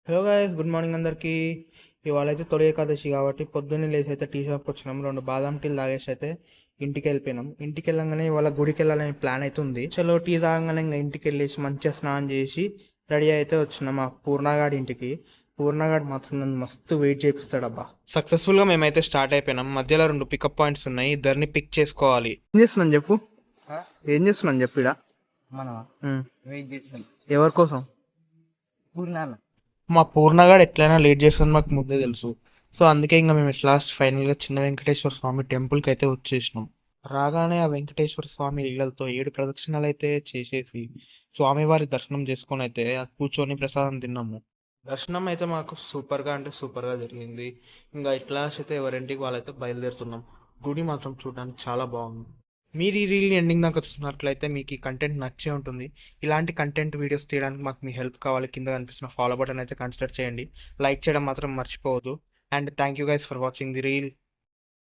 Hello guys, good morning అందరికీ. ఇవాళ అయితే తొలి ఏకాదశి కాబట్టి పొద్దున్నే లేచి అయితే టీ షాప్కి వచ్చినాం. 2 బాదాం టీలు తాగేసి అయితే ఇంటికి వెళ్ళిపోయినాం. ఇంటికి వెళ్ళంగానే ఇవాళ గుడికి వెళ్ళాలని ప్లాన్ అయితే ఉంది. చలో టీ తాగంగానే ఇంకా ఇంటికి వెళ్ళేసి మంచిగా స్నానం చేసి రెడీ అయితే వచ్చినాం మా పూర్ణగాడి ఇంటికి. పూర్ణగాడు మాత్రం నన్ను మస్తు వెయిట్ చేపిస్తాడబ్బా. సక్సెస్ఫుల్గా మేమైతే స్టార్ట్ అయిపోయినాం. మధ్యలో 2 పికప్ పాయింట్స్ ఉన్నాయి, ఇద్దరిని పిక్ చేసుకోవాలి. ఏం చేస్తున్నాను చెప్పు, ఆ? ఏం చేస్తున్నాను చెప్పు ఇడా. మనమా వెయిట్ చేస్తాం ఎవరి కోసం? పూర్ణాల మా పూర్ణగాడు ఎట్లయినా లేట్ చేస్తుంది మాకు ముందే తెలుసు. సో అందుకే ఇంకా మేము లాస్ట్ ఫైనల్గా చిన్న వెంకటేశ్వర స్వామి టెంపుల్కి అయితే వచ్చేసినాం. రాగానే ఆ వెంకటేశ్వర స్వామి లీలలతో 7 ప్రదక్షిణాలు అయితే చేసేసి స్వామివారి దర్శనం చేసుకొని అయితే కూర్చొని ప్రసాదం తిన్నాము. దర్శనం అయితే మాకు సూపర్గా అంటే సూపర్గా జరిగింది. ఇంకా ఇట్లా అయితే ఎవరింటికి వాళ్ళైతే బయలుదేరుతున్నాం. గుడి మాత్రం చూడడానికి చాలా బాగుంది. మీరు ఈ రీల్ని ఎండింగ్ దాకా చూసినట్లయితే మీకు ఈ కంటెంట్ నచ్చే ఉంటుంది. ఇలాంటి కంటెంట్ వీడియోస్ తీయడానికి మాకు మీ హెల్ప్ కావాలి. కింద కనిపిస్తున్న ఫాలో బటన్ అయితే కన్సిడర్ చేయండి. లైక్ చేయడం మాత్రం మర్చిపోవద్దు. And thank you guys for watching the reel.